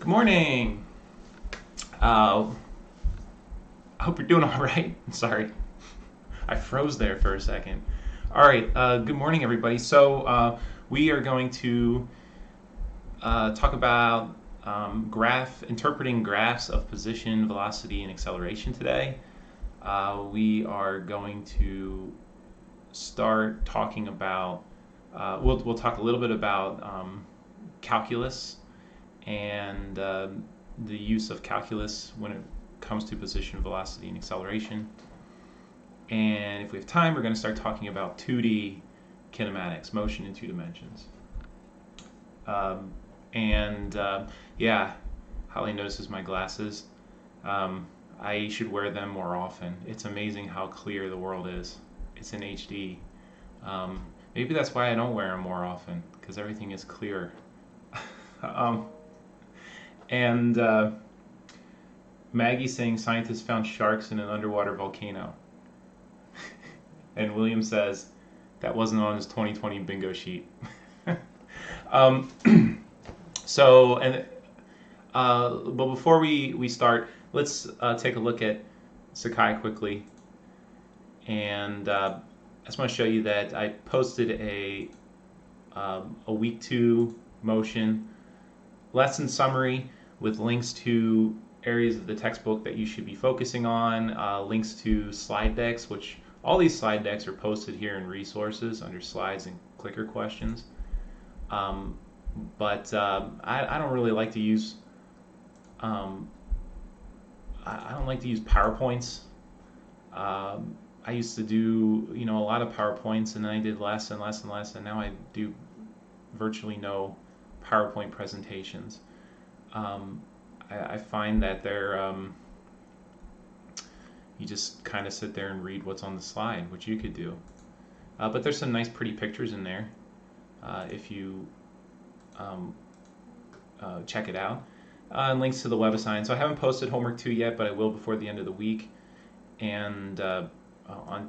Good morning. I hope you're doing all right. Sorry, I froze there for a second. All right. Good morning, everybody. We are going to talk about interpreting graphs of position, velocity, and acceleration today. We are going to start talking about. We'll talk a little bit about calculus and the use of calculus when it comes to position, velocity, and acceleration. And if we have time, we're going to start talking about 2D kinematics, motion in two dimensions. Yeah, Holly notices my glasses. I should wear them more often. It's amazing how clear the world is. It's in HD. Maybe that's why I don't wear them more often, because everything is clear. And Maggie's saying scientists found sharks in an underwater volcano. And William says that wasn't on his 2020 bingo sheet. um, but before we start, let's take a look at Sakai quickly. And I just want to show you that I posted a week 2 motion lesson summary with links to areas of the textbook that you should be focusing on, links to slide decks, which all these slide decks are posted here in resources under slides and clicker questions. I don't really like to use I don't like to use PowerPoints. I used to do a lot of PowerPoints, and then I did less and less and less, and now I do virtually no PowerPoint presentations. I find that you just kind of sit there and read what's on the slide, which you could do. But there's some nice pretty pictures in there if you check it out. And links to the WebAssign. So I haven't posted homework 2 yet, but I will before the end of the week. And on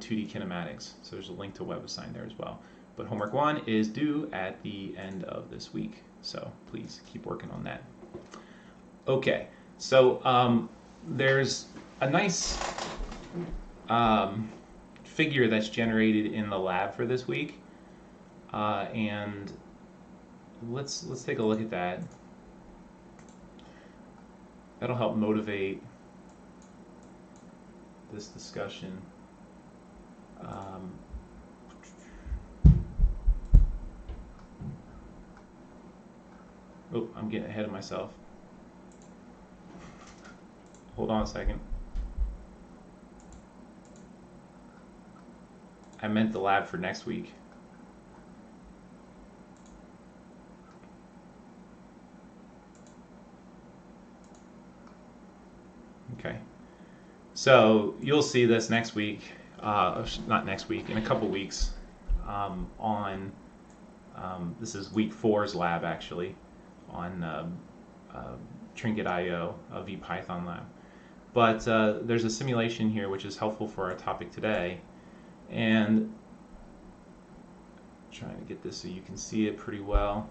2D kinematics. So there's a link to WebAssign there as well. But homework 1 is due at the end of this week. So please keep working on that. Okay, so there's a nice figure that's generated in the lab for this week, and let's take a look at that. That'll help motivate this discussion. Oh, I'm getting ahead of myself. Hold on a second. I meant the lab for next week. Okay. So you'll see this next week, not next week, in a couple weeks, this is week 4's lab actually, on Trinket.io, a VPython lab. But there's a simulation here which is helpful for our topic today, and I'm trying to get this so you can see it pretty well.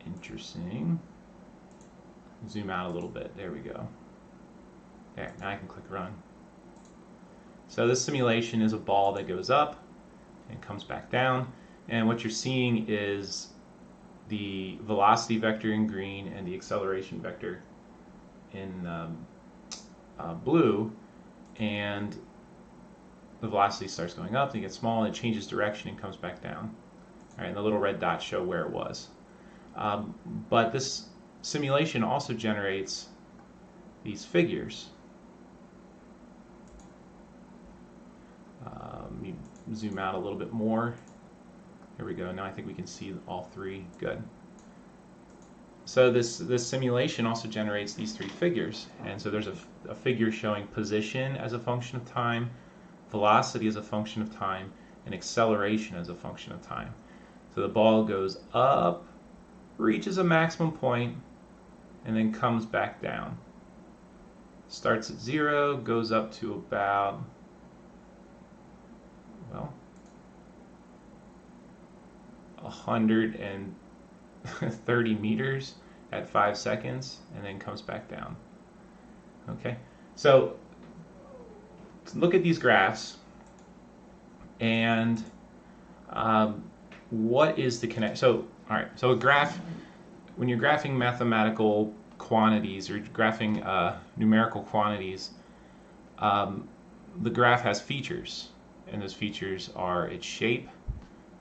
Interesting. Zoom out a little bit. There we go. There, now I can click run. So this simulation is a ball that goes up and comes back down, and what you're seeing is the velocity vector in green and the acceleration vector in blue, and the velocity starts going up, then it gets small, and it changes direction and comes back down. All right, and the little red dots show where it was. But this simulation also generates these figures. You zoom out a little bit more. Here we go. Now I think we can see all three. Good. So this simulation also generates these 3 figures. And so there's a figure showing position as a function of time, velocity as a function of time, and acceleration as a function of time. So the ball goes up, reaches a maximum point, and then comes back down. Starts at 0, goes up to about, well, 100 and 30 meters at 5 seconds and then comes back down. Okay, so look at these graphs and what is the connection? So, all right, so a graph, when you're graphing mathematical quantities or graphing numerical quantities, the graph has features, and those features are its shape.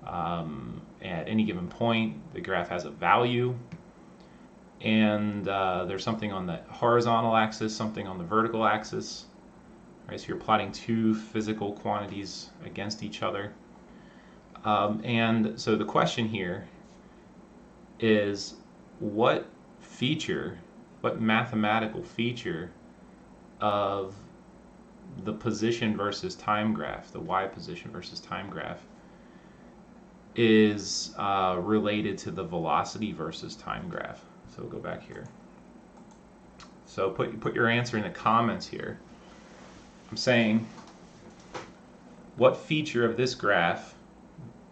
At any given point, the graph has a value, and there's something on the horizontal axis, something on the vertical axis. Right, so you're plotting two physical quantities against each other. And so the question here is, what feature, what mathematical feature of the position versus time graph, the y position versus time graph, is related to the velocity versus time graph? So we'll go back here. So put your answer in the comments here. I'm saying, what feature of this graph,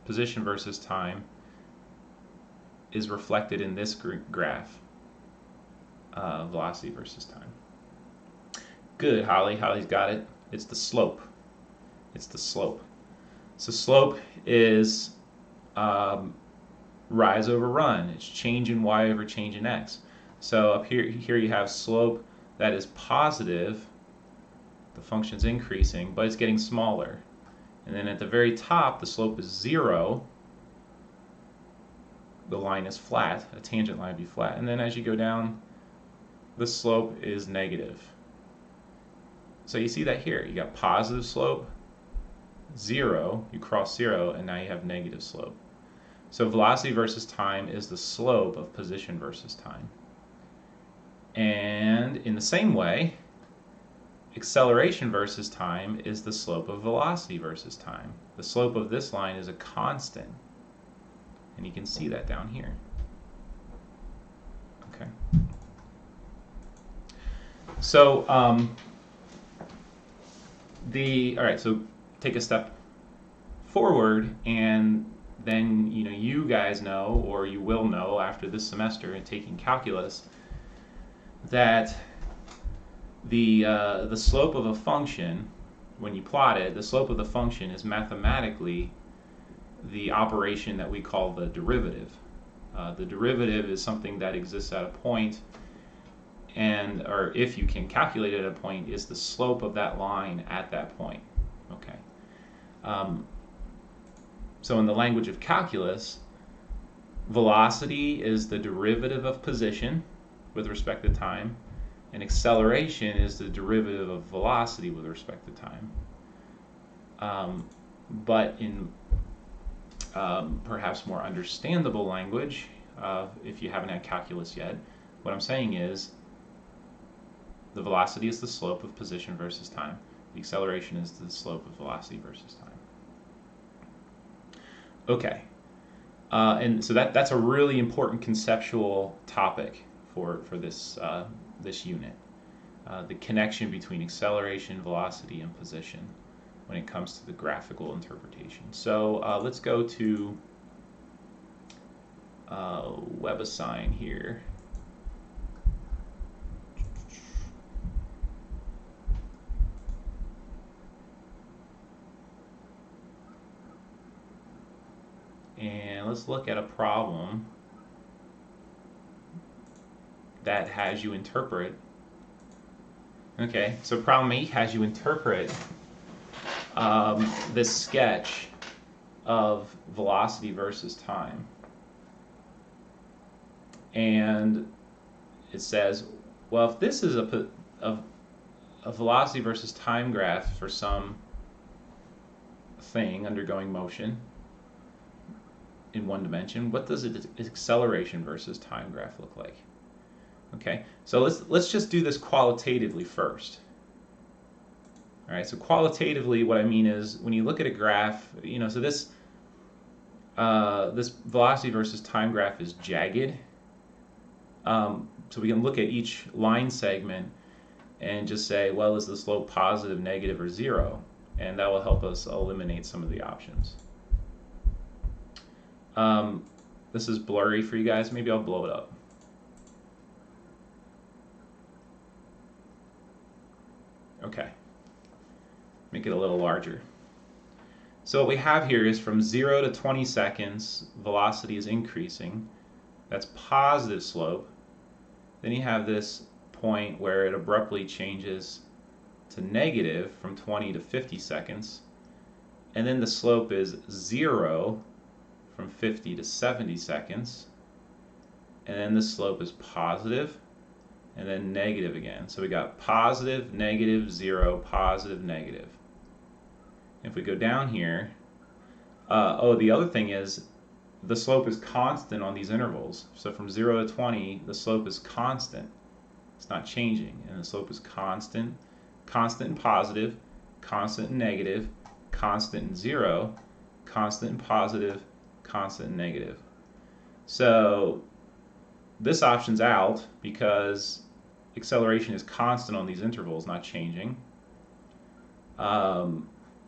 position versus time, is reflected in this graph, velocity versus time? Good, Holly. Holly's got it. It's the slope. It's the slope. So slope is rise over run. It's change in y over change in x. So up here you have slope that is positive. The function's increasing, but it's getting smaller. And then at the very top, the slope is 0. The line is flat. A tangent line would be flat. And then as you go down, the slope is negative. So you see that here. You got positive slope, 0. You cross 0, and now you have negative slope. So velocity versus time is the slope of position versus time. And in the same way, acceleration versus time is the slope of velocity versus time. The slope of this line is a constant, and you can see that down here. Okay. So all right. So take a step forward, and then you guys know, or you will know after this semester in taking calculus, that the slope of a function, when you plot it, the slope of the function is mathematically the operation that we call the derivative. The derivative is something that exists at a point, or if you can calculate it at a point, is the slope of that line at that point. Okay. So in the language of calculus, velocity is the derivative of position with respect to time, and acceleration is the derivative of velocity with respect to time. But in perhaps more understandable language, if you haven't had calculus yet, what I'm saying is the velocity is the slope of position versus time. The acceleration is the slope of velocity versus time. Okay. And so that's a really important conceptual topic for this this unit, the connection between acceleration, velocity, and position when it comes to the graphical interpretation. So let's go to WebAssign here. And let's look at a problem that has you interpret. Okay, so problem 8 has you interpret this sketch of velocity versus time. And it says, well, if this is a velocity versus time graph for some thing undergoing motion in one dimension, what does its acceleration versus time graph look like? Okay, so let's just do this qualitatively first. All right, so qualitatively, what I mean is when you look at a graph, so this this velocity versus time graph is jagged. So we can look at each line segment and just say, well, is the slope positive, negative, or 0? And that will help us eliminate some of the options. this is blurry for you guys. Maybe I'll blow it up. Okay. Make it a little larger. So what we have here is from 0 to 20 seconds, velocity is increasing. That's positive slope. Then you have this point where it abruptly changes to negative from 20 to 50 seconds. And then the slope is 0 from 50 to 70 seconds. And then the slope is positive and then negative again. So we got positive, negative, 0, positive, negative. If we go down here, the other thing is the slope is constant on these intervals. So from 0 to 20, the slope is constant. It's not changing. And the slope is constant, constant and positive, constant and negative, constant and 0, constant and positive, constant and negative. So this option's out because acceleration is constant on these intervals, not changing.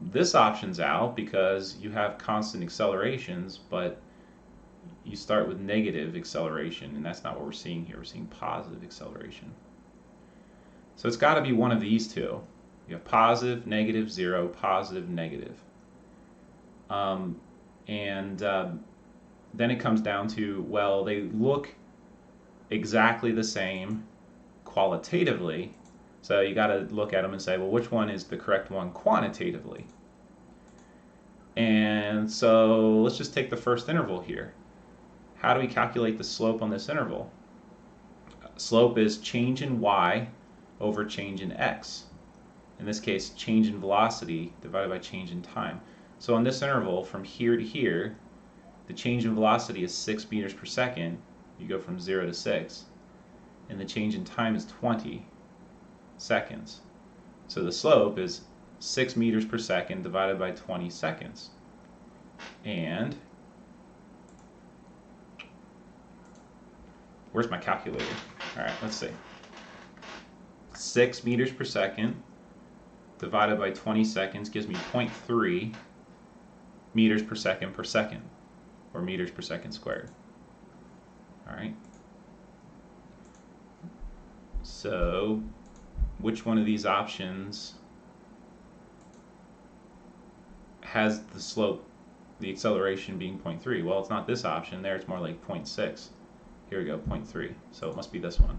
This option's out because you have constant accelerations, but you start with negative acceleration, and that's not what we're seeing here. We're seeing positive acceleration. So it's got to be one of these two. You have positive, negative, 0, positive, negative. Then it comes down to, well, they look exactly the same qualitatively. So you got to look at them and say, well, which one is the correct one quantitatively? And so let's just take the first interval here. How do we calculate the slope on this interval? Slope is change in y over change in x. In this case, change in velocity divided by change in time. So on this interval, from here to here, the change in velocity is 6 meters per second. You go from 0 to 6. And the change in time is 20 seconds. So the slope is 6 meters per second divided by 20 seconds. And where's my calculator? All right, let's see. 6 meters per second divided by 20 seconds gives me 0.3 meters per second, or meters per second squared. All right. So which one of these options has the slope, the acceleration being 0.3? Well, it's not this option. There it's more like 0.6. Here we go, 0.3. So it must be this one.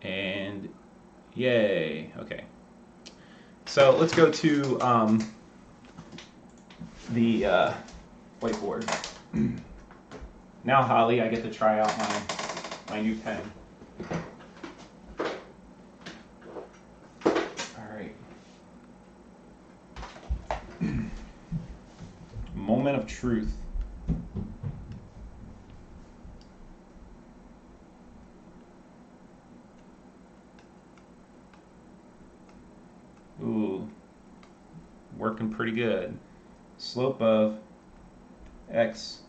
And yay, okay. So let's go to the whiteboard. Now, Holly, I get to try out my new pen. All right. Moment of truth. Ooh, working pretty good. Slope of x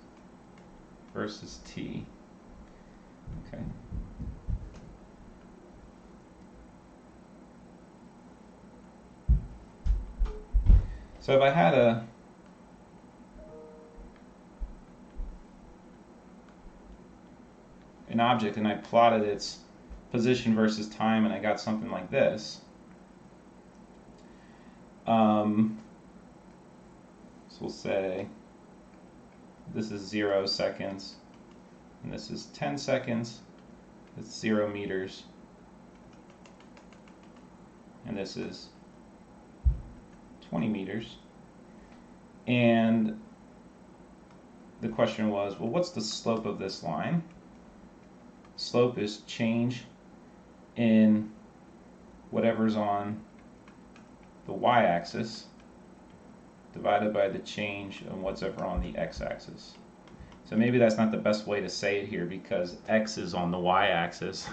versus t. Okay. So if I had an object and I plotted its position versus time and I got something like this, so we'll say this is 0 seconds and this is 10 seconds. It's 0 meters, and this is 20 meters. And the question was, well, what's the slope of this line? Slope is change in whatever's on the y-axis divided by the change in what's ever on the x-axis. So maybe that's not the best way to say it here because x is on the y-axis,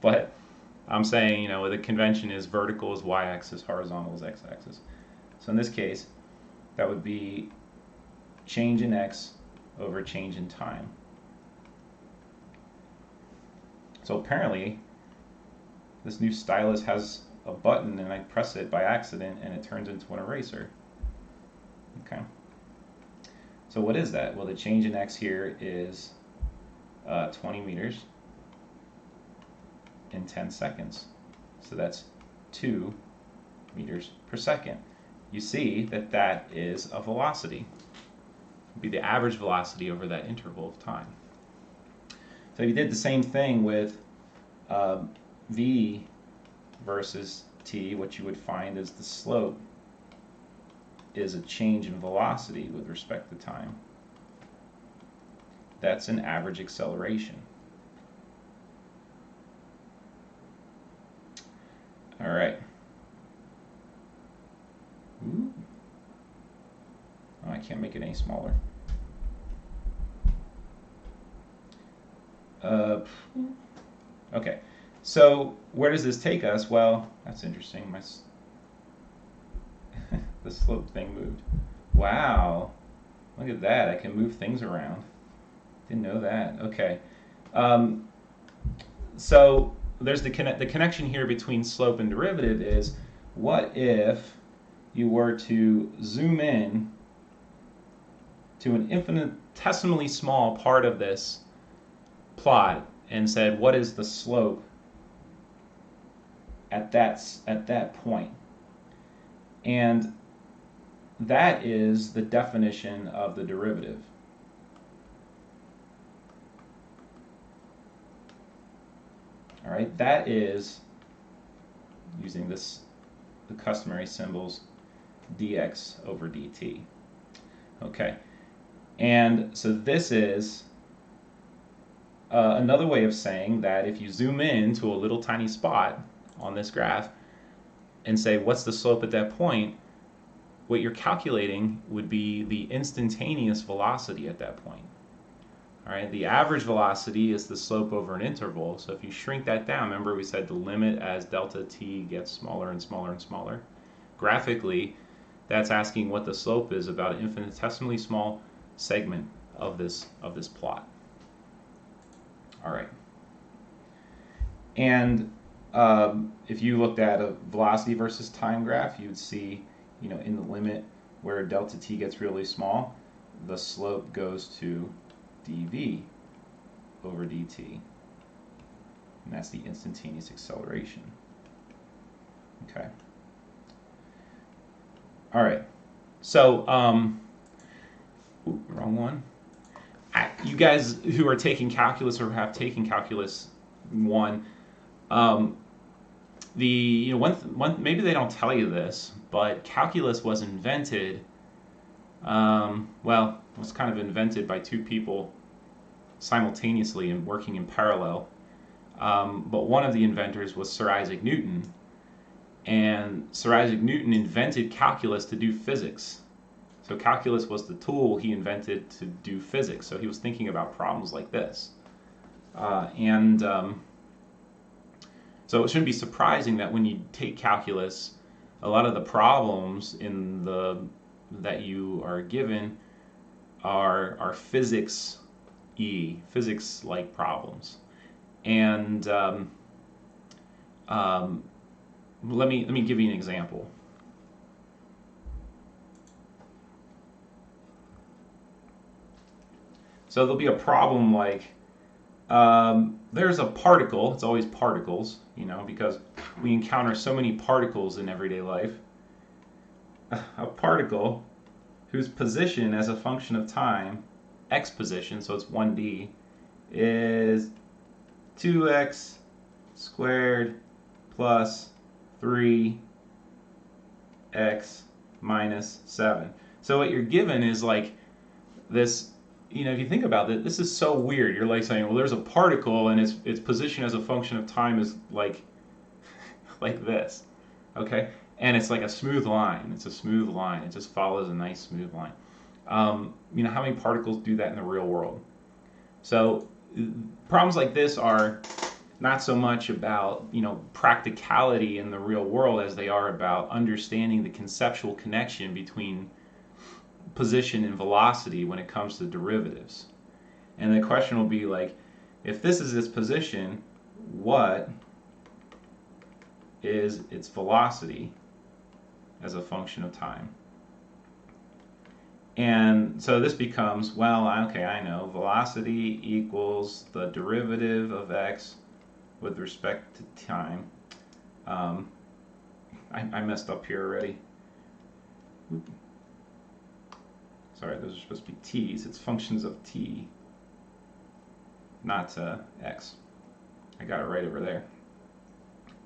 but I'm saying, you know, the convention is vertical is y-axis, horizontal is x-axis. So in this case, that would be change in x over change in time. So apparently, this new stylus has a button and I press it by accident and it turns into an eraser. Okay. So what is that? Well, the change in x here is 20 meters in 10 seconds. So that's 2 meters per second. You see that that is a velocity. It would be the average velocity over that interval of time. So if you did the same thing with v versus t, what you would find is the slope is a change in velocity with respect to time. That's an average acceleration. All right. Ooh. Oh, I can't make it any smaller. Okay, so where does this take us? Well, that's interesting. The slope thing moved. Wow, look at that. I can move things around. Didn't know that. Okay. So there's the connection here between slope and derivative is, what if you were to zoom in to an infinitesimally small part of this plot and said, what is the slope at that point? And that is the definition of the derivative. All right, that is, using the customary symbols, dx over dt. Okay, and so this is another way of saying that if you zoom in to a little tiny spot on this graph and say, what's the slope at that point, what you're calculating would be the instantaneous velocity at that point. All right, the average velocity is the slope over an interval. So if you shrink that down, remember we said the limit as delta t gets smaller and smaller and smaller. Graphically, that's asking what the slope is about an infinitesimally small segment of this plot. All right. And if you looked at a velocity versus time graph, you'd see, in the limit where delta t gets really small, the slope goes to dv over dt, and that's the instantaneous acceleration. Okay. All right. So, wrong one. You guys who are taking calculus or have taken calculus 1, maybe they don't tell you this, but calculus was invented. Well, it was kind of invented by two people simultaneously and working in parallel. But one of the inventors was Sir Isaac Newton, and Sir Isaac Newton invented calculus to do physics. So calculus was the tool he invented to do physics. So he was thinking about problems like this. So it shouldn't be surprising that when you take calculus, a lot of the problems that you are given are physics-like problems. And let me give you an example. So there'll be a problem like there's a particle. It's always particles, because we encounter so many particles in everyday life. A particle whose position as a function of time, x position, so it's 1d, is 2x squared plus 3x minus 7. So what you're given is like this. If you think about it, this is so weird. You're like saying, well, there's a particle and its position as a function of time is like this, okay? And it's like a smooth line. It's a smooth line. It just follows a nice smooth line. How many particles do that in the real world? So problems like this are not so much about practicality in the real world as they are about understanding the conceptual connection between position and velocity when it comes to derivatives. And the question will be like, if this is its position, what is its velocity as a function of time? And so this becomes, well, okay, I know, velocity equals the derivative of x with respect to time. I messed up here already. Sorry, those are supposed to be t's. It's functions of t, not x. I got it right over there.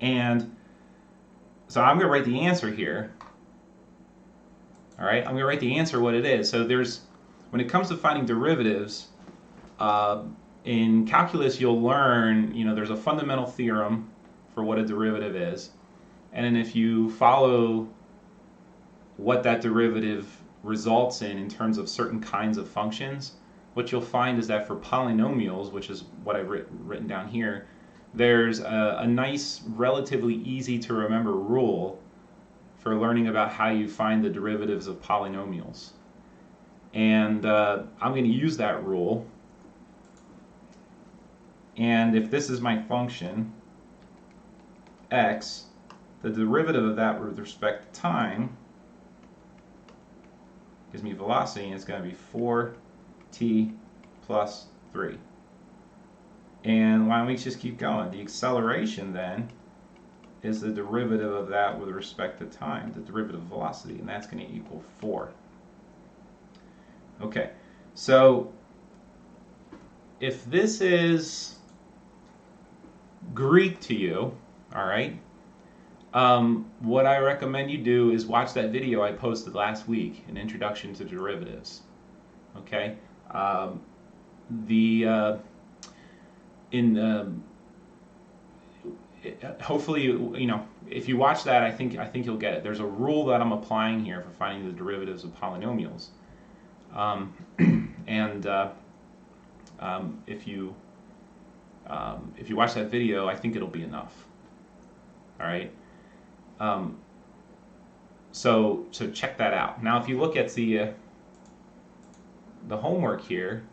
And so I'm going to write the answer here. All right, I'm going to write the answer what it is. So when it comes to finding derivatives, in calculus you'll learn, there's a fundamental theorem for what a derivative is. And then if you follow what that derivative results in terms of certain kinds of functions, what you'll find is that for polynomials, which is what I've written down here, there's a nice, relatively easy to remember rule for learning about how you find the derivatives of polynomials. And I'm going to use that rule. And if this is my function, x, the derivative of that with respect to time gives me velocity, and it's going to be 4t plus 3. And why don't we just keep going? The acceleration then is the derivative of that with respect to time, the derivative of velocity, and that's going to equal 4. Okay, so if this is Greek to you, all right, what I recommend you do is watch that video I posted last week, an introduction to derivatives. Okay, hopefully, if you watch that, I think you'll get it. There's a rule that I'm applying here for finding the derivatives of polynomials, and if you watch that video, I think it'll be enough. All right. So check that out. Now, if you look at the homework here,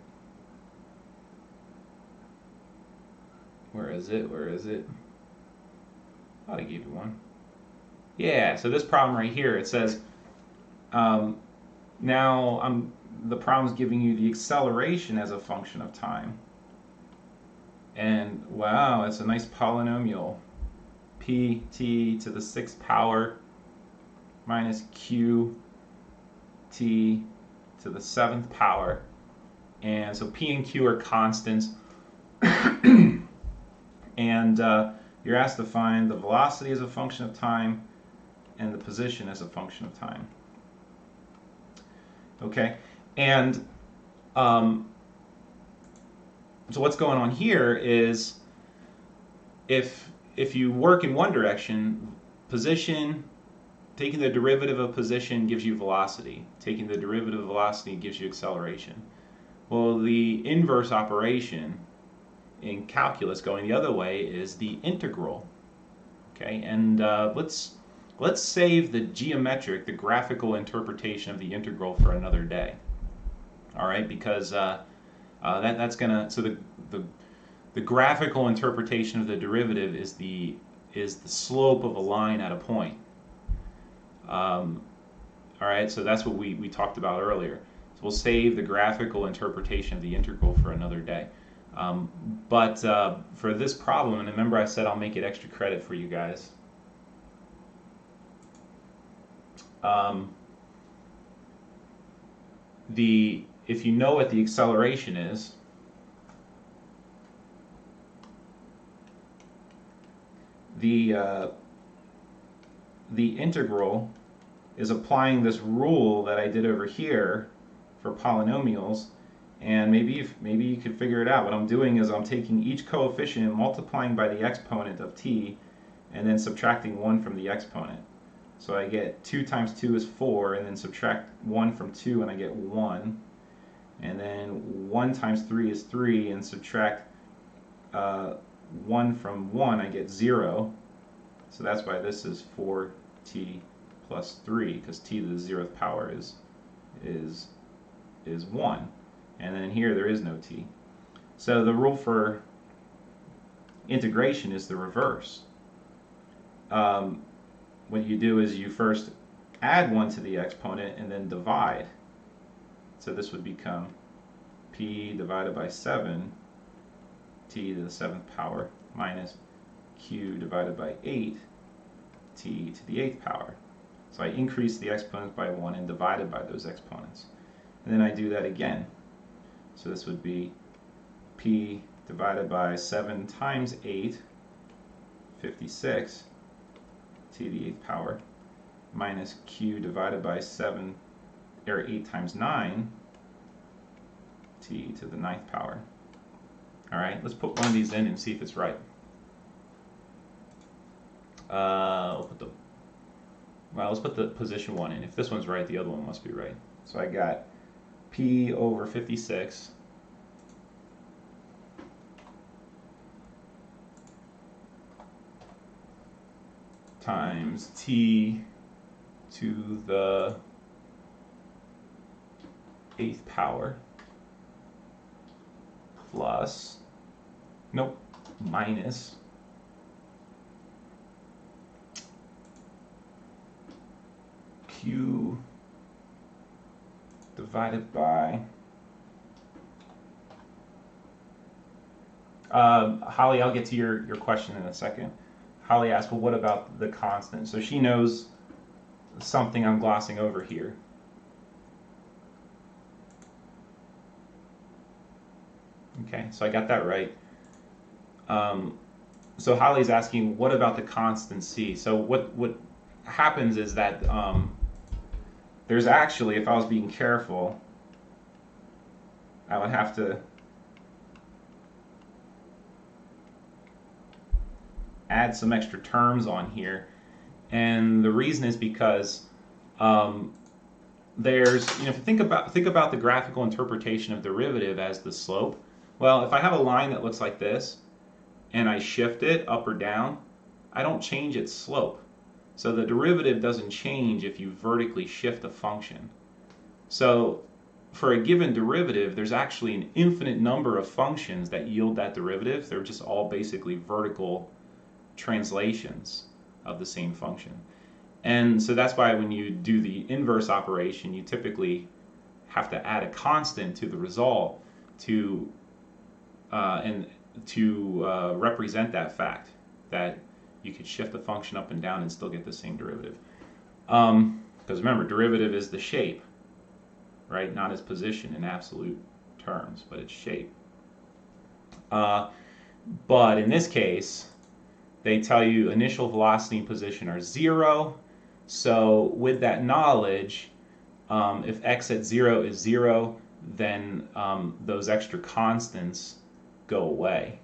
where is it? I thought I gave you one. Yeah. So this problem right here, it says, the problem's giving you the acceleration as a function of time. And wow, it's a nice polynomial. Pt to the 6th power minus qt to the 7th power. And so p and q are constants. And you're asked to find the velocity as a function of time and the position as a function of time. Okay, and so what's going on here is if you work in one direction, position, taking the derivative of position gives you velocity. Taking the derivative of velocity gives you acceleration. Well, the inverse operation in calculus going the other way is the integral. Okay, and let's save the the graphical interpretation of the integral for another day. All right, because that's gonna, so the graphical interpretation of the derivative is the slope of a line at a point. All right, so that's what we talked about earlier. So we'll save the graphical interpretation of the integral for another day. But for this problem, and remember I said I'll make it extra credit for you guys. If you know what the acceleration is, the integral is applying this rule that I did over here for polynomials, and maybe you could figure it out. What I'm doing is I'm taking each coefficient and multiplying by the exponent of t, and then subtracting 1 from the exponent. So I get 2 times 2 is 4, and then subtract 1 from 2 and I get 1. And then 1 times 3 is 3, and subtract 1 from 1 I get 0. So that's why this is 4t plus 3, because t to the 0th power is 1. And then here there is no t. So the rule for integration is the reverse. What you do is you first add 1 to the exponent and then divide. So this would become p divided by 7 t to the 7th power minus q divided by 8 t to the 8th power. So I increase the exponents by 1 and divided by those exponents. And then I do that again. So this would be p divided by 7 times 8, 56, t to the 8th power, minus q divided by 7, or 8 times 9, t to the 9th power. Alright, let's put one of these in and see if it's right. Let's put the position 1 in. If this one's right, the other one must be right. So I got p over 56 times t to the 8th power plus, minus q divided by, Holly, I'll get to your question in a second. Holly asked, well, what about the constant? So she knows something I'm glossing over here. Okay, so I got that right. So Holly's asking, what about the constant c? So what happens is that there's actually, if I was being careful, I would have to add some extra terms on here, and the reason is because there's, if you think about the graphical interpretation of derivative as the slope. Well, if I have a line that looks like this and I shift it up or down, I don't change its slope. So the derivative doesn't change if you vertically shift a function. So for a given derivative, there's actually an infinite number of functions that yield that derivative. They're just all basically vertical translations of the same function. And so that's why when you do the inverse operation, you typically have to add a constant to the result to represent that fact that you could shift the function up and down and still get the same derivative. Because remember, derivative is the shape, right? Not its position in absolute terms, but its shape. But in this case, they tell you initial velocity and position are 0. So with that knowledge, if x at 0 is 0, then those extra constants go away.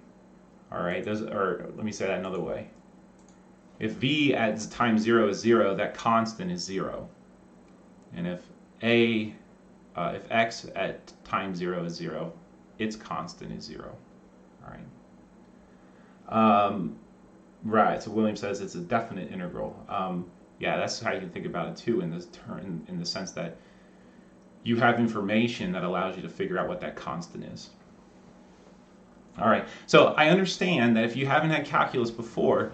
All right, let me say that another way. If v at time 0 is 0, that constant is 0. And if x at time 0 is 0, its constant is 0. All right. Right. So William says it's a definite integral. Yeah, that's how you can think about it too, in the sense that you have information that allows you to figure out what that constant is. All right. So I understand that if you haven't had calculus before,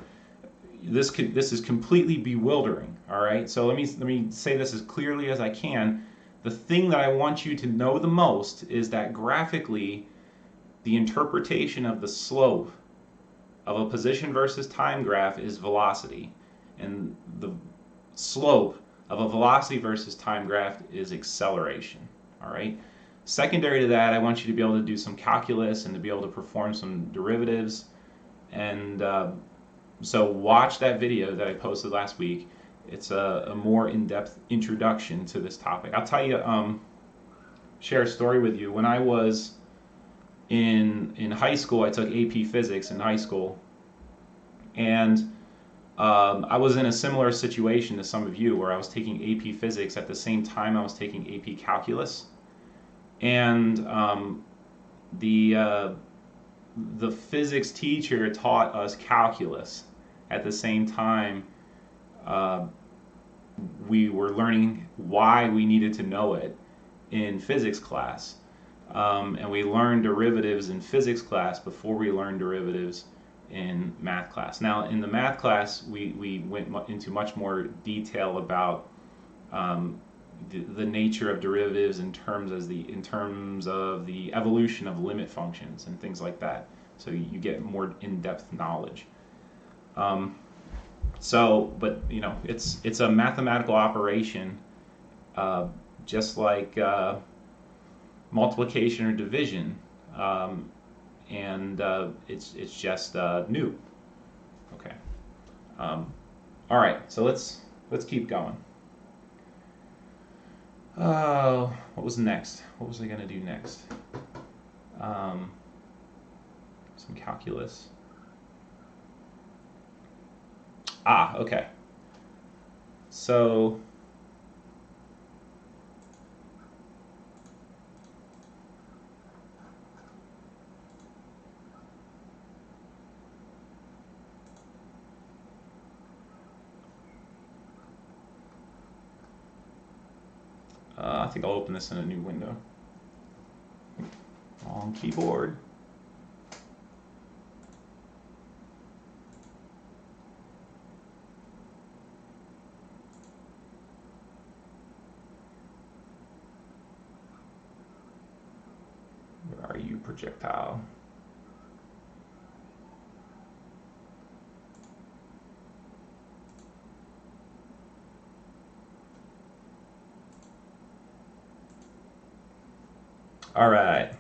this is completely bewildering. All right. So let me say this as clearly as I can. The thing that I want you to know the most is that graphically, the interpretation of the slope of a position versus time graph is velocity, and the slope of a velocity versus time graph is acceleration. All right. Secondary to that, I want you to be able to do some calculus and to be able to perform some derivatives. And so watch that video that I posted last week. It's a more in-depth introduction to this topic. I'll tell you, share a story with you. When I was in high school, I took AP Physics in high school, and I was in a similar situation to some of you, where I was taking AP Physics at the same time I was taking AP Calculus, and the physics teacher taught us calculus at the same time we were learning why we needed to know it in physics class. And we learned derivatives in physics class before we learned derivatives in math class. Now, in the math class, we went into much more detail about the nature of derivatives in terms of the evolution of limit functions and things like that. So you get more in-depth knowledge. But it's a mathematical operation, just like multiplication or division, and it's just new. Okay. All right. So let's keep going. What was next? What was I going to do next? Some calculus. Okay. So I think I'll open this in a new window. On keyboard. Where are you, projectile? All right.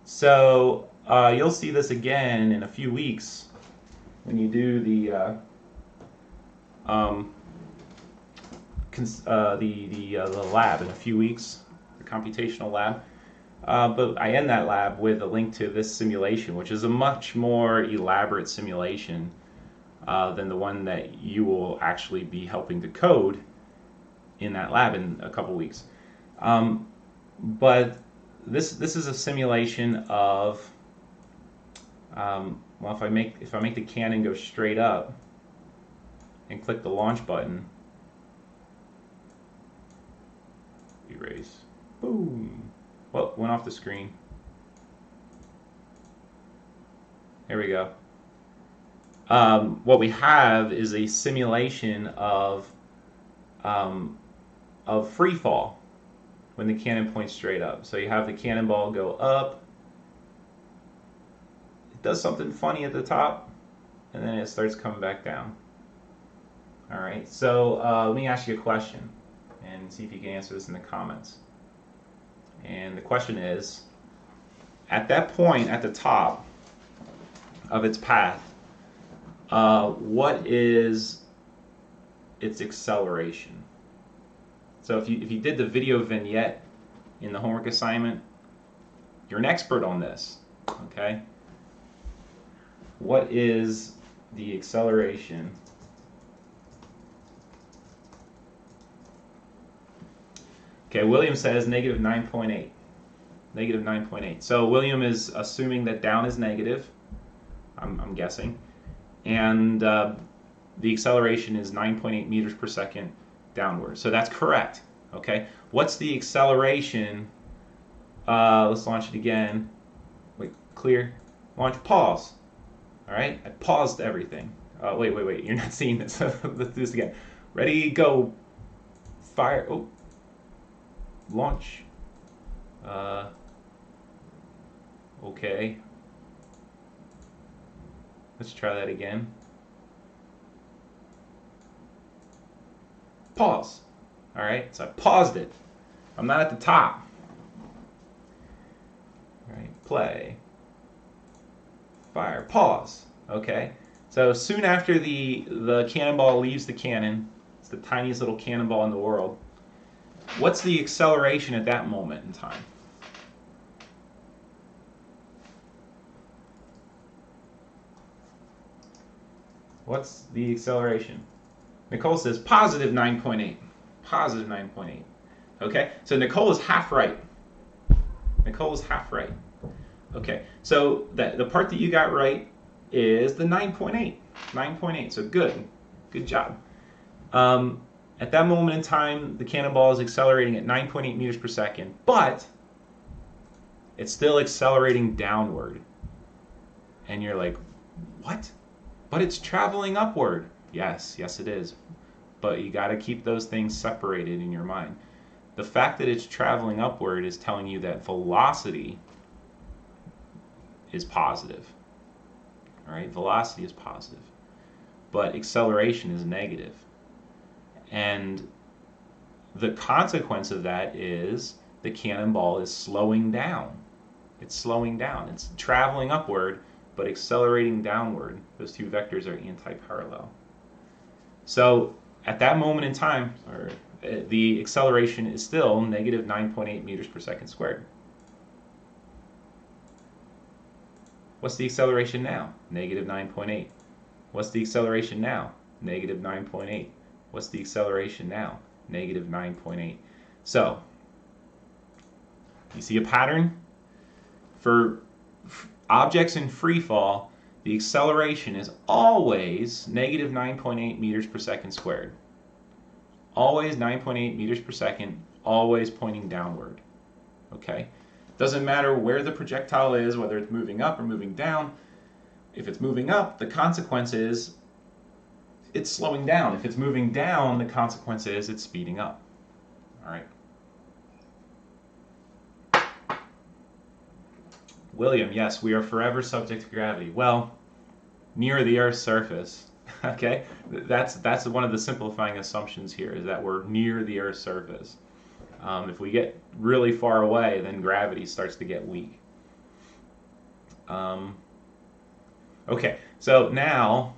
So you'll see this again in a few weeks when you do the lab in a few weeks, the computational lab. But I end that lab with a link to this simulation, which is a much more elaborate simulation than the one that you will actually be helping to code in that lab in a couple weeks. But this is a simulation of well, if I make the cannon go straight up and click the launch button, erase, boom. Well, went off the screen. There we go. What we have is a simulation of free fall when the cannon points straight up. So you have the cannonball go up. It does something funny at the top, and then it starts coming back down. All right. So let me ask you a question, and see if you can answer this in the comments. And the question is, at that point at the top of its path, what is its acceleration? So if you did the video vignette in the homework assignment, you're an expert on this, okay? What is the acceleration? Okay, William says negative 9.8. Negative 9.8. So William is assuming that down is negative, I'm guessing. And the acceleration is 9.8 meters per second downward. So that's correct. Okay. What's the acceleration? Let's launch it again. Wait, clear. Launch, pause. All right. I paused everything. Wait. You're not seeing this. Let's do this again. Ready, go. Fire. Oh. Launch. Okay. Let's try that again. Pause. All right, so I paused it. I'm not at the top. All right, play. Fire. Pause. Okay. So soon after the cannonball leaves the cannon, it's the tiniest little cannonball in the world. What's the acceleration at that moment in time? What's the acceleration? Nicole says positive 9.8. Positive 9.8. Okay, so Nicole is half right. Nicole is half right. Okay, so the part that you got right is the 9.8. 9.8, so good. Good job. At that moment in time, the cannonball is accelerating at 9.8 meters per second, but it's still accelerating downward. And you're like, what? But it's traveling upward. Yes, it is. but you got to keep those things separated in your mind. The fact that it's traveling upward is telling you that velocity is positive. All right, velocity is positive, but acceleration is negative. And the consequence of that is the cannonball is slowing down. It's slowing down. It's traveling upward, but accelerating downward. Those two vectors are anti-parallel. So at that moment in time, the acceleration is still negative 9.8 meters per second squared. What's the acceleration now? Negative 9.8. What's the acceleration now? Negative 9.8. What's the acceleration now? Negative 9.8. So, you see a pattern? For objects in free fall, the acceleration is always negative 9.8 meters per second squared. Always 9.8 meters per second, always pointing downward. Okay? Doesn't matter where the projectile is, whether it's moving up or moving down. If it's moving up, the consequence is it's slowing down. If it's moving down, the consequence is it's speeding up. All right. William, yes, we are forever subject to gravity. Well, near the Earth's surface. Okay, that's one of the simplifying assumptions here, is that we're near the Earth's surface. If we get really far away, then gravity starts to get weak. Okay, so now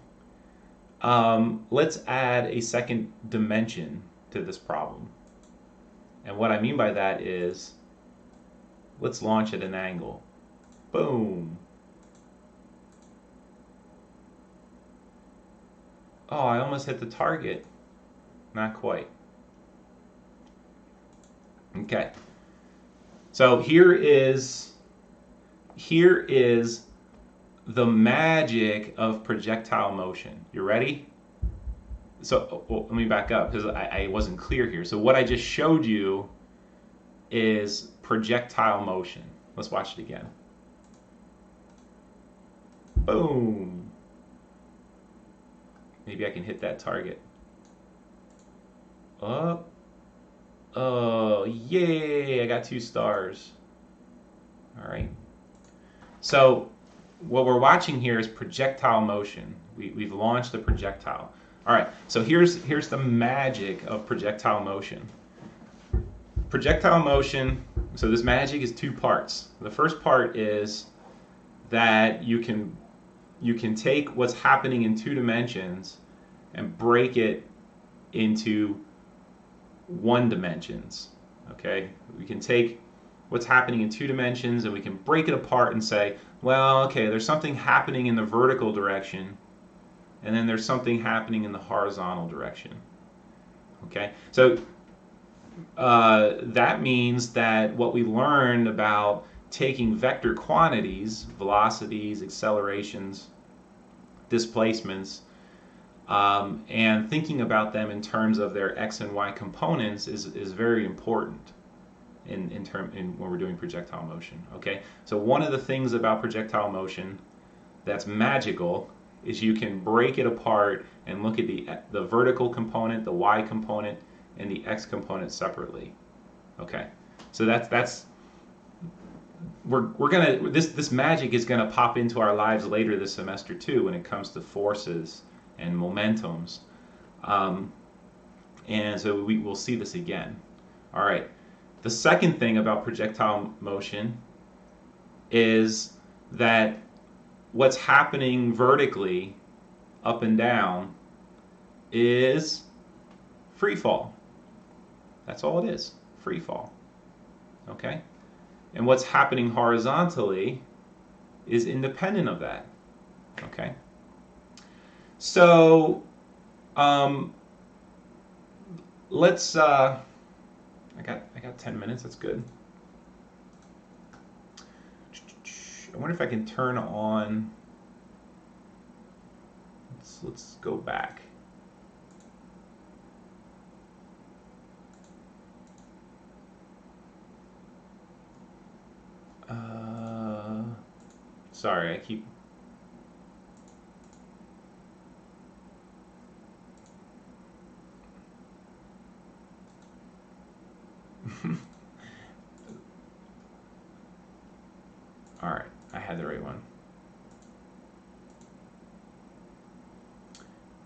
let's add a second dimension to this problem. And what I mean by that is, let's launch at an angle. Boom. Oh, I almost hit the target. Not quite. Okay. So here is the magic of projectile motion. You ready? So well, let me back up because I wasn't clear here. So what I just showed you is projectile motion. Let's watch it again. Boom. Maybe I can hit that target. Oh. Oh, yay, I got 2 stars. All right. So what we're watching here is projectile motion. We've launched a projectile. All right, so here's the magic of projectile motion. Projectile motion, so this magic is 2 parts. The first part is that you can take what's happening in 2 dimensions and break it into 1 dimensions. Okay, we can take what's happening in 2 dimensions and we can break it apart and say, well, okay, there's something happening in the vertical direction, and then there's something happening in the horizontal direction. Okay, so that means that what we learned about taking vector quantities, velocities, accelerations, displacements, and thinking about them in terms of their x and y components is very important in when we're doing projectile motion. Okay, so one of the things about projectile motion that's magical is you can break it apart and look at the vertical component, the y component, and the x component separately. Okay, so we're gonna this magic is gonna pop into our lives later this semester too when it comes to forces and momentums, and so we will see this again. All right. The second thing about projectile motion is that what's happening vertically, up and down, is free fall. That's all it is, free fall. Okay? And what's happening horizontally is independent of that. Okay? So, let's I got 10 minutes. That's good. I wonder if I can turn on. Let's go back. Sorry, I keep. All right, I had the right one.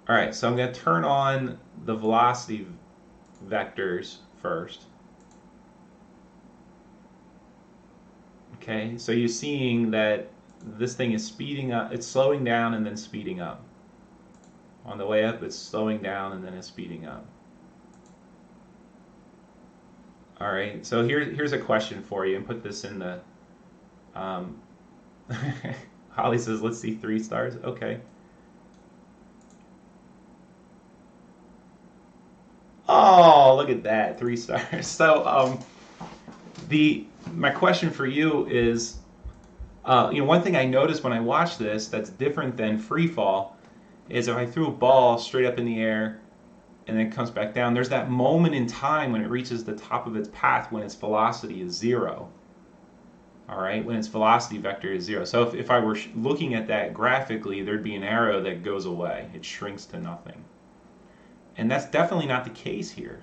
All right, so I'm going to turn on the velocity vectors first. Okay, so you're seeing that this thing is speeding up, it's slowing down and then speeding up. On the way up, it's slowing down and then it's speeding up. All right, so here's a question for you, and put this in the. Holly says, let's see 3 stars. Okay. Oh, look at that, 3 stars. So my question for you is, one thing I noticed when I watched this that's different than free fall is if I threw a ball straight up in the air and then it comes back down, there's that moment in time when it reaches the top of its path when its velocity is 0. All right, when its velocity vector is 0. So if I were looking at that graphically, there'd be an arrow that goes away. It shrinks to nothing. And that's definitely not the case here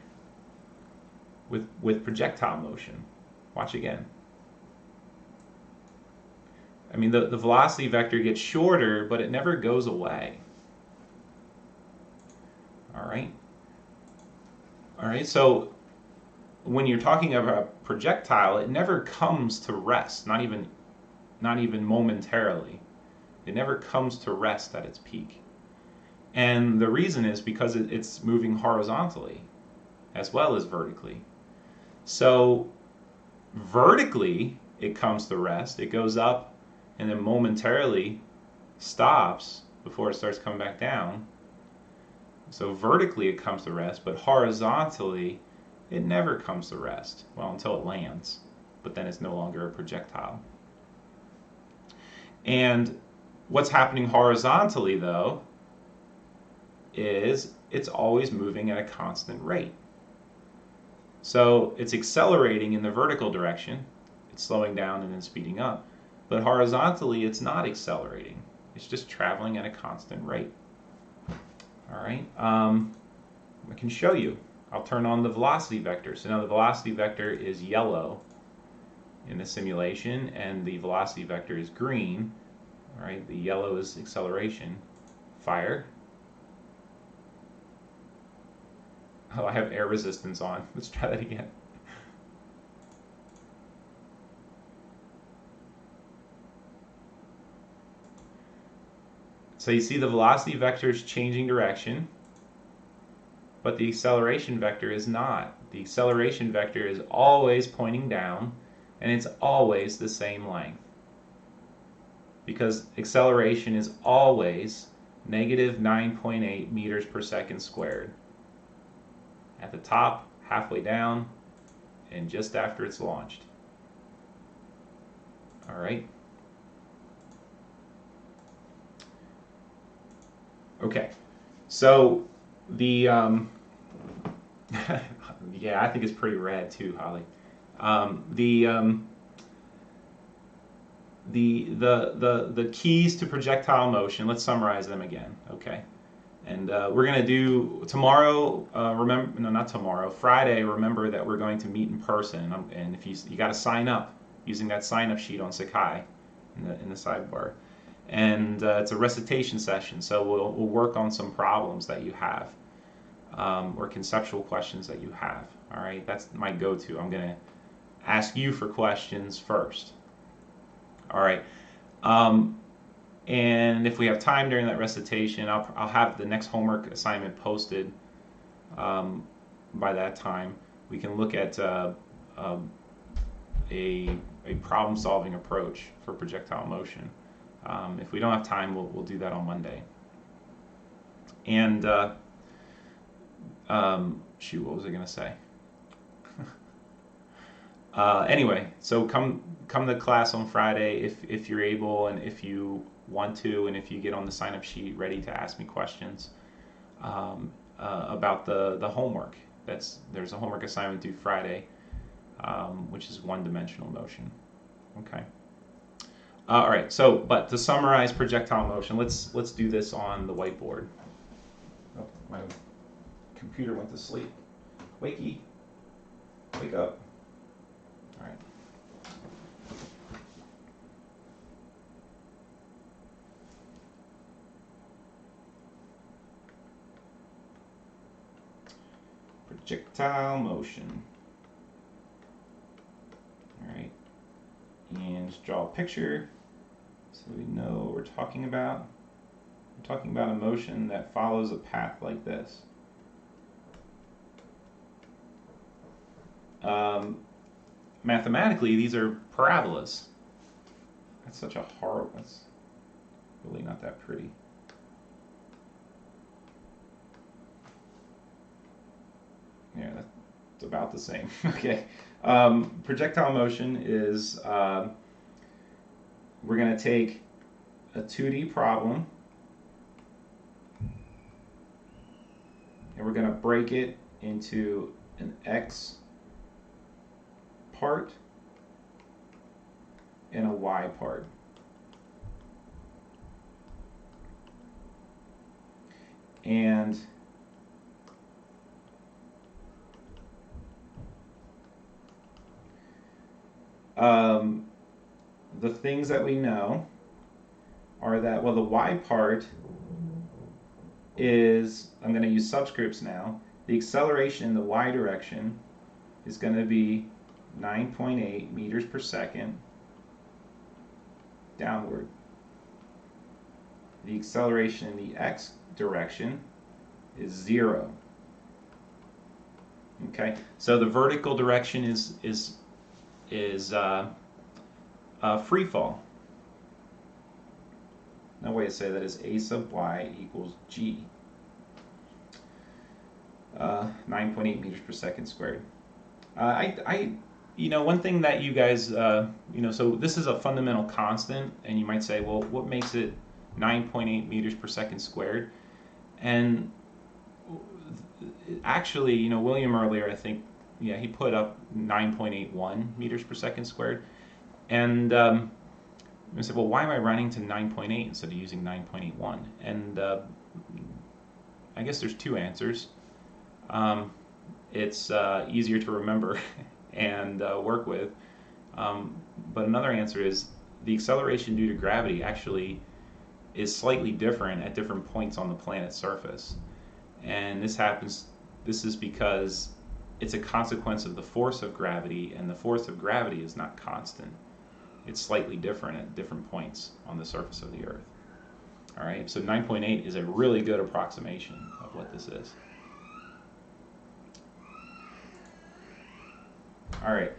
with projectile motion. Watch again. I mean, the velocity vector gets shorter, but it never goes away. All right. All right, so when you're talking about a projectile, it never comes to rest, not even momentarily. It never comes to rest at its peak. And the reason is because it's moving horizontally as well as vertically. So vertically, it comes to rest. It goes up and then momentarily stops before it starts coming back down. So vertically it comes to rest, but horizontally it never comes to rest. Well, until it lands, but then it's no longer a projectile. And what's happening horizontally, though, is it's always moving at a constant rate. So it's accelerating in the vertical direction. It's slowing down and then speeding up. But horizontally, it's not accelerating. It's just traveling at a constant rate. All right, I can show you. I'll turn on the velocity vector. So now the velocity vector is yellow in the simulation, and the velocity vector is green. All right, the yellow is acceleration. Fire. Oh, I have air resistance on. Let's try that again. So you see the velocity vector is changing direction, but the acceleration vector is not. The acceleration vector is always pointing down, and it's always the same length. Because acceleration is always negative 9.8 meters per second squared. At the top, halfway down, and just after it's launched. All right. Okay, so the yeah, I think it's pretty rad too, Holly. The keys to projectile motion. Let's summarize them again. Okay, and we're gonna do tomorrow. Remember, no, not tomorrow. Friday. Remember that we're going to meet in person, and if you got to sign up using that sign up sheet on Sakai in the sidebar. And it's a recitation session, so we'll work on some problems that you have, or conceptual questions that you have. All right, that's my go-to. I'm going to ask you for questions first. All right, and if we have time during that recitation, I'll have the next homework assignment posted by that time. We can look at a problem-solving approach for projectile motion. If we don't have time, we'll do that on Monday. And shoot, what was I gonna say? Anyway, so come to class on Friday if you're able, and if you want to, and if you get on the sign-up sheet ready to ask me questions about the homework. There's a homework assignment due Friday, which is one-dimensional motion. Okay. All right. So, but to summarize projectile motion, let's do this on the whiteboard. Oh, my computer went to sleep. Wakey, wake up. All right. Projectile motion. All right. And just draw a picture so we know what we're talking about. We're talking about a motion that follows a path like this. Mathematically, these are parabolas. That's such a horrible, that's really not that pretty. Yeah, that's about the same. Okay. Projectile motion is, we're going to take a 2D problem and we're going to break it into an X part and a Y part. And the things that we know are that, well, the Y part is, I'm going to use subscripts now, the acceleration in the Y direction is going to be 9.8 meters per second downward. The acceleration in the X direction is 0. Okay, so the vertical direction is free fall. Another way to say that is a sub y equals g. 9.8 meters per second squared. One thing that you guys, so this is a fundamental constant, and you might say, well, what makes it 9.8 meters per second squared? And actually, William earlier, I think, yeah, he put up 9.81 meters per second squared. And I said, well, why am I running to 9.8 instead of using 9.81? And I guess there's two answers. It's easier to remember and work with. But another answer is the acceleration due to gravity actually is slightly different at different points on the planet's surface. And this is because it's a consequence of the force of gravity, and the force of gravity is not constant. It's slightly different at different points on the surface of the Earth. All right, so 9.8 is a really good approximation of what this is. All right.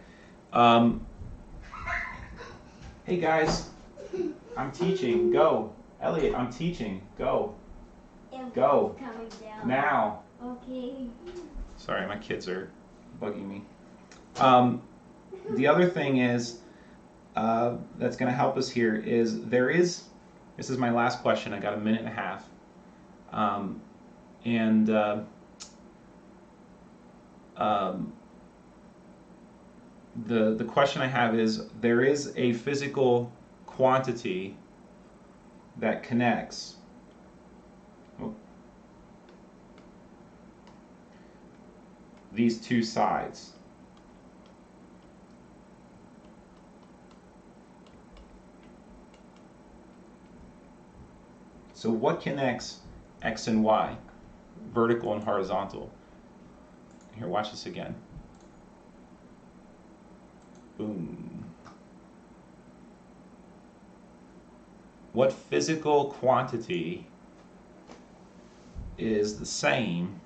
Hey guys, I'm teaching. Go. Elliot, I'm teaching. Go. Go. Coming down. Now. Okay. Sorry, my kids are bugging me. The other thing is that's going to help us here is this is my last question. I got a minute and a half. The question I have is, there is a physical quantity that connects these two sides. So what connects X and Y, vertical and horizontal? Here, watch this again. Boom. What physical quantity is the same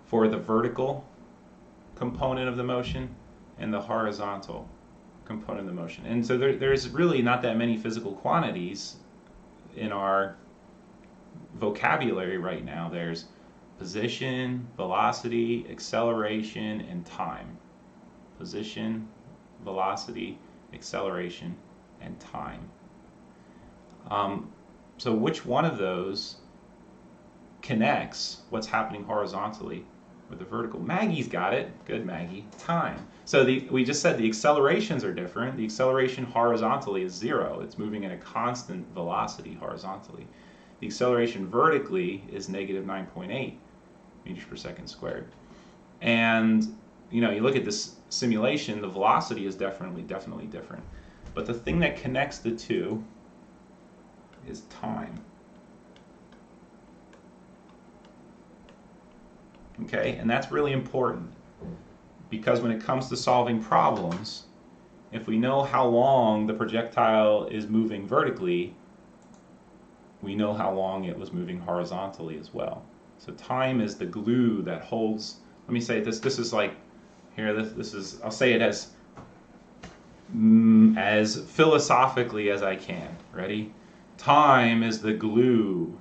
for the vertical component of the motion and the horizontal component of the motion? And so there's really not that many physical quantities in our vocabulary right now. There's position, velocity, acceleration, and time. Position, velocity, acceleration, and time. So which one of those connects what's happening horizontally with the vertical? Maggie's got it. Good, Maggie. Time. So we just said the accelerations are different. The acceleration horizontally is 0. It's moving at a constant velocity horizontally. The acceleration vertically is negative 9.8 meters per second squared. And you look at this simulation, the velocity is definitely different. But the thing that connects the two is time. Okay, and that's really important, because when it comes to solving problems, if we know how long the projectile is moving vertically, we know how long it was moving horizontally as well. So time is the glue that holds. Let me say this. This is like here. This is. I'll say it as philosophically as I can. Ready? Time is the glue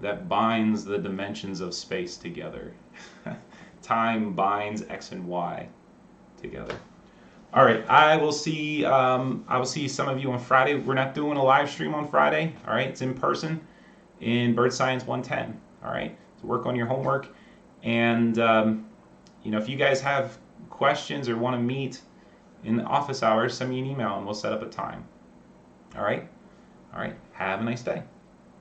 that binds the dimensions of space together. Time binds X and Y together. All right, I will see some of you on Friday. We're not doing a live stream on Friday. All right, it's in person in Bird Science 110. All right, so work on your homework, and if you guys have questions or want to meet in the office hours, send me an email and we'll set up a time. All right, have a nice day.